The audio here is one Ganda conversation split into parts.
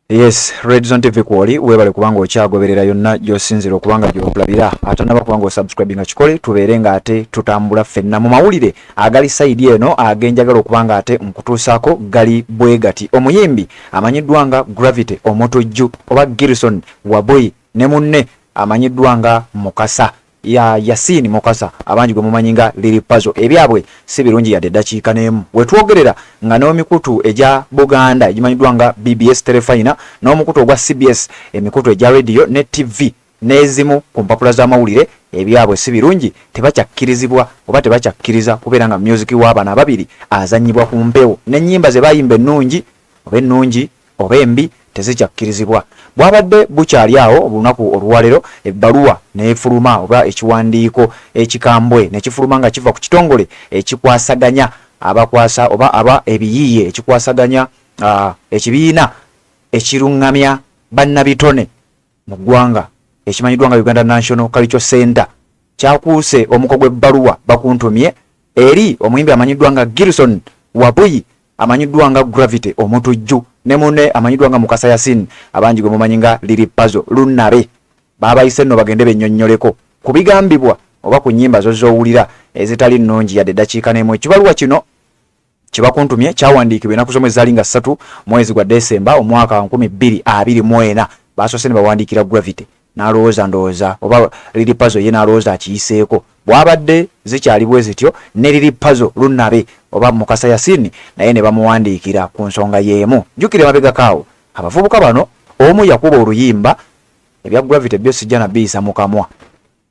Yes, Red Zone TV kwoli webale kubanga okyagoberera yonna gyosinzira okubanga gyokulabira ate naba kubanga osubscribinga kikole tubeere nga ate tutambula ffenna mu mawulire agali side eno agenjagala okubanga ate nkutuusaako gali bwe gati. Omuyimbi amanyiddwa nga Gravity Omotojju oba Gilson Waboyi ne munne amanyiddwa nga Mukasa ya Yasini Mukasa abangi gwe mumanyi nga Lili Puzzle ebyabwe si birungi yadde eddakiika n'emu wetwogerera nga n'emikutu egya Buganda egimanyiddwa nga BBS Telefina n'omukutu ogwa CBS emikutu egya radio ne TV n'ezimu ku mpapula z'amawulire ebyabwe si birungi tebakyakkirizibwa oba tebakyakkiriza kubeera nga music w'abaana ababiri azannyibwa ku mpewo n'ennyimba ze bayimba ennungi oba embi tezikyakkirizibwa. Bwabadde bukyali awo olunaku olwalero ebbaluwa n'efuluma oba ekiwandiiko ekikambwe nekifuluma nga kiva ku kitongole ekikwasaganya abakwasa oba aba ebiyiiye ekikwasaganya ekibiina ekiruŋŋamya bannabitone mu ggwanga ekimanyiddwa nga Uganda National Cultural Center kyakuuse omuko gw'ebbaluwa bakuntumye eri omuyimbi amanyiddwa nga Gilson Waboyi amanyiddwa nga Gravity Omotujju ne munne amanyiddwa nga Mukasa Yasini abangi gwe mumanyi nga Lili Puzzle lunnabe baabayise nno bagende bennyonnyoleko ku bigambibwa oba ku nnyimba zo z'owulira ezitali nnungi yadde eddakiika n'emu. Ekibaluwa kino kibakuntumye kyawandiikibwa ennaku z'omwezi zaali nga 3 mwezi gwa Desemba omwaka 2024 basoose ne bawandiikira Gravity n'alowooza ndowooza oba Lili Puzzle ye n'alowooza akiyiseeko bwabadde zikyali bwe zityo ne Lili Puzzle lunnabe oba Mukasa Yasini naye ne bamuwandiikira ku nsonga y'emu. Jjukira emabegakaawo abavubuka bano omu yakuba oluyimba ebya Gravity byo sijja na biyisa mu kamwa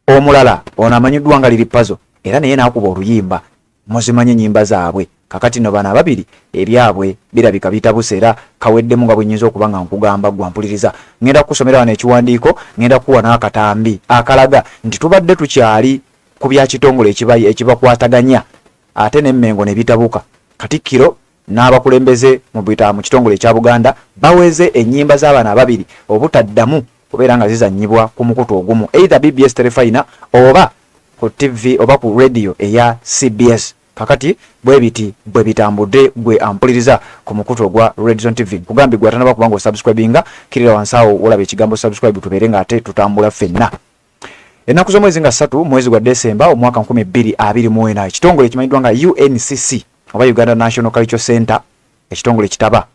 omulala ono amanyiddwa nga Lili Puzzle era naye n'akuba oluyimba muzimanye ennyimba zaabwe kakati no bana ababiri ebyabwe birabika bitabuse era kaweddemu nga bwennyinza okuba nga nkugamba gwampuliriza. Ngenda kukusomera wano ekiwandiiko ngenda kuwa n'akatambi akalaga nti tubadde tukyali ku bya kitongole ekibakwataganya ate n'emmengo ne bitabuka Katikkiro n'abakulembeze mu kitongole ekya Buganda baweze ennyimba z'abaana ababiri obutaddamu kubeera nga zizannyibwa ku mukutu ogumu either BBS Telefina oba ku TV oba ku radio eya CBS. Kakati bwe bitambudde gwe ampuliriza ku mukutu ogwa Red Zone TV kugambi gwe atanaba kubanga osubscribinga kirira wansawo olaba ekigambo subscribe tubeere nga ate tutambula ffenna. Ennaku z'omwezi nga 3 mwezi gwa Desemba omwaka 2024 ekitongole ekimanyiddwa nga UNCC oba Uganda National Cultural Center ekitongole kitaba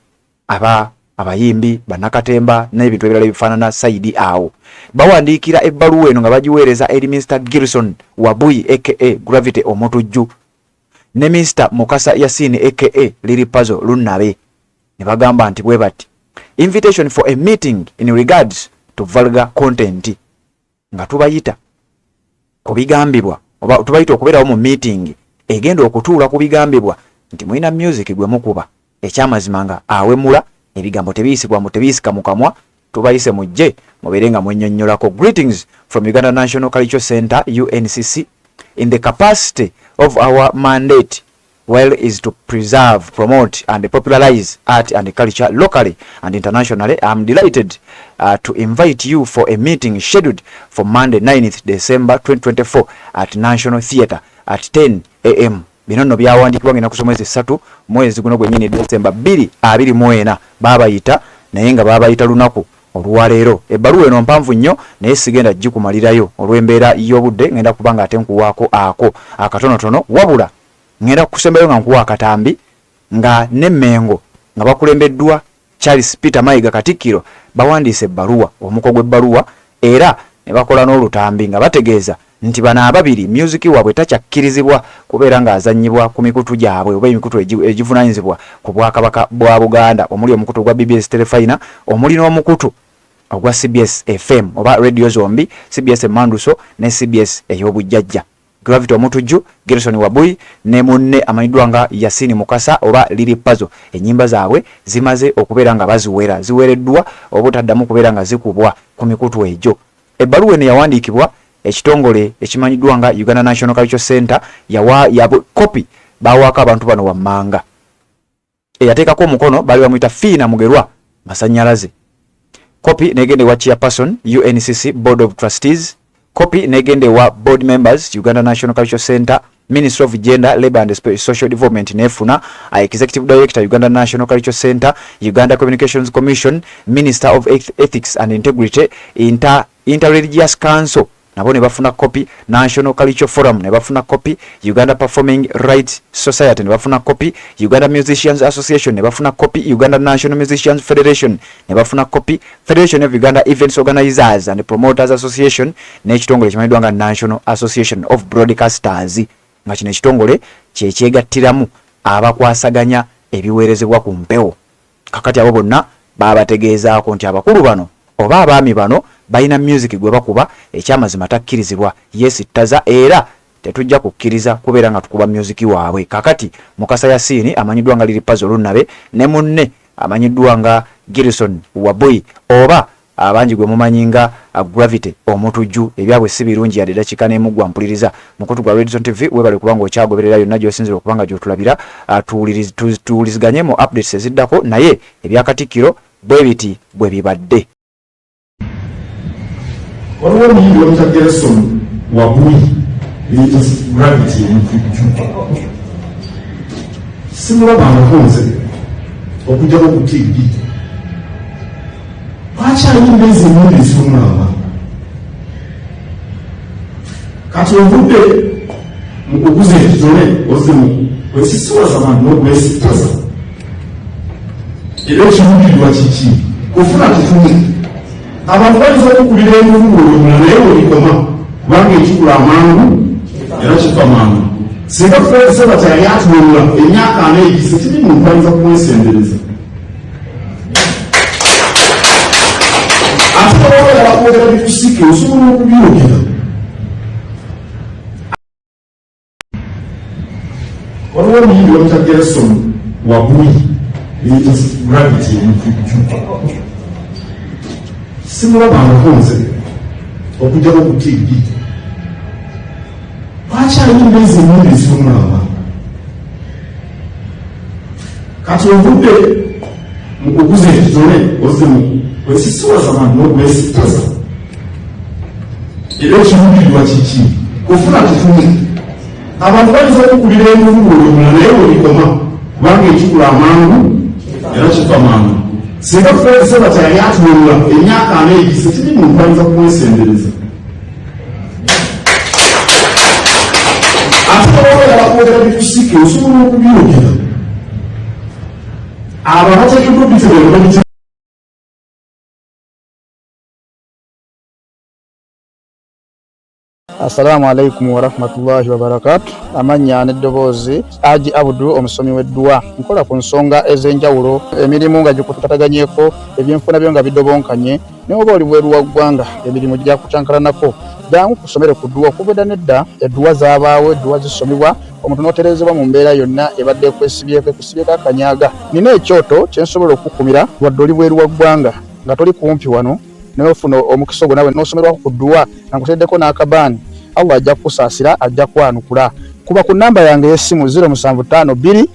abayimbi bannakatemba n'ebintu ebirala ebifaanana saidi awo bawandiikira ebbaluwa eno nga bagiweereza eri Mr. Gilson Waboyi aka Gravity Omotujju ne Mr. Mukasa Yasini aka Lili Puzzle lunnabe ne bagamba nti bwe bati invitation for a meeting in regards to vulgar content nga tubayita ku bigambibwa oba tubayita okubeerawo mu meeting egenda okutuula ku bigambibwa nti mulina music gwe mukuba ekyamazima nga awemula ebigambo tebiyisika mu kamwa tubayise mujje mubeere nga mwennyonnyolako. Greetings from Uganda National Cultural Center UNCC. In the capacity of our mandate is to preserve, promote and popularize art and culture locally and internationally. I am delighted to invite you for a meeting scheduled for Monday 9th December 2024 at National Theatre at 10 a.m. Bino nno byawandiikibwa ng'ennaku z'omwezi 3 mwezi guno gwennyini December 2024 baabayita naye nga baabayita lunaku olwaleero. Ebbaluwa eno mpanvu nnyo naye sigenda gikumalirayo olw'embeera y'obudde ngenda kubanga ate nkuwaako ako akatonotono wabula ngenda kusembayo nga nkuwa akatambi nga n'emmengo nga bakulembeddwa Charles Peter Mayiga Katikkiro bawandiise ebbaluwa omuko gw'ebbaluwa era ne bakola n'olutambi nga bategeeza nti bana ababiri music waabwe takyakkirizibwa kubeera nga azannyibwa ku mikutu gyabwe oba emikutu egivunaanyizibwa ku Bwakabaka bwa Buganda omuli omukutu ogwa BBS Telefina omuli n'omukutu ogwa CBS FM oba Radio Zombi, CBS Manduso ne CBS ey'obujjajja. Gravity Omotujju, Gilson Waboyi ne munne amanyiddwa nga Yasini Mukasa oba Lili Puzzle ennyimba zaabwe zimaze okubeera nga ziweereddwa obutaddamu kubeera nga zikubwa ku mikutu egyo. Ebbaluwa eno yawandiikibwa ekitongole ekimanyiddwa nga Uganda National Cultural Center ya kopi bawaako abantu bano wammanga eyateekako omukono bali bamuyita Fiina Mugerwa Masannyalaze. Kopi negende wa chairperson UNCC Board of Trustees. Kopi negende wa board members Uganda National Cultural Center Ministry of Gender, Labour and Social Development nefuna, Executive Director Uganda National Cultural Center, Uganda Communications Commission, Minister of Ethics and Integrity, Interreligious Council nabo ne bafuna copy, National Cultural Forum ne bafuna copy, Uganda Performing Rights Society ne bafuna copy, Uganda Musicians Association ne bafuna copy, Uganda National Musicians Federation ne bafuna copy, Federation of Uganda Events Organizers and Promoters Association n'ekitongole kimanyidwa nga National Association of Broadcasters nga kino ekitongole kyekyegattiramu abakwasaganya ebiweerezebwa ku mpewo. Kakati abo bonna babategeezaako nti abakulu bano oba abaami bano balina music gwe bakuba ekyamazima takkirizibwa yesittaza era tetujja kukkiriza kubeera nga tukuba music waabwe. Kakati Mukasa Yasini amanyiddwa nga Lili Puzzle Nabe ne munne amanyiddwa nga Gilson Wabui oba abangi gwe mumanyi nga Gravity omutujju ebyabwe si birungi yadde dakika n'emugwa mpuliriza mukutu gwa Radio TV webale kubanga okyagoberera yonna gy'osinzira okubanga gy'otulabira tuwuliziganye mu updates eziddako naye ebyakatikkiro bwe biti bwe bibadde. Waliwo omuyimbi wamuyita Gilson Wabui eyita Gravity omutujju simulaba amukunze okujjako ku TV lwaki ayimba ezo ennyimba ezimulaba kati ovudde mu kuguza ekitole ozimu wesisiwaza abantu n'ogwesittaza era ekiruubirirwa kiki ofuna kifune abantu bayinza okukubira emivugulu omulala naye welikoma kubanga ekikula amangu era kifa mangu singa tukozesa bati yali atuwulula emyaka ana egize tiri muntu ayinza kumwesembereza ate oba yabakwogera bikusike osobola okubyogera. Waliwo omuyimbi wamuyita Gilson Wabui eyita Gravity omutujju simulaba amukunze okujjako ku TV lwaki ayimba ezo ennyimba ezimulaba kati ovudde mu kuguza ekitole ozimu wesisiwaza abantu n'ogwesittaza era ekiruubirirwa kiki ofuna kifune abantu bayinza okukubira emivugulu omulala naye welikoma kubanga ekikula amangu era kifa mangu singa tukozesa bati yali atuwulula emyaka ana egize tiri muntu ayinza kumwesembereza ate oba yabakwogera bikusike osobola okubyogera abo abateekeddwa bitegera babite. Assalamu alaikum warahmatullahi wabarakatuh. Amanya n'eddoboozi Haji Abdul omusomi w'edduwa nkola ku nsonga ez'enjawulo emirimu nga gikutataganyeko ebyenfuna byo nga bidobonkanye n'oba oli bweru wa ggwanga emirimu gya kucankalanako jangu kusomere ku dduwa okuvudda nedda edduwa zaabaawo edduwa zisomibwa omuntu n'oterezebwa mu mbeera yonna ebadde ekwesibyeko akanyaaga. Nina ekyoto kye nsobola okukumira wadde oli bweru wa ggwanga nga toli kumpi wano n'ofuna omukisa ogwo nawe n'osomerwako ku dduwa nga nkuteddeko n'akabaani Allah ajja kusaasira ajja kwanukula. Kuba ku namba yange y'essimu 0752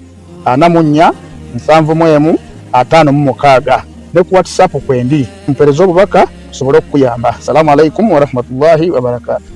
44 71 56 ne ku WhatsApp kwendi mpereza obubaka sobole okuyamba. Assalamu alaikum warahmatullahi wabarakatuh.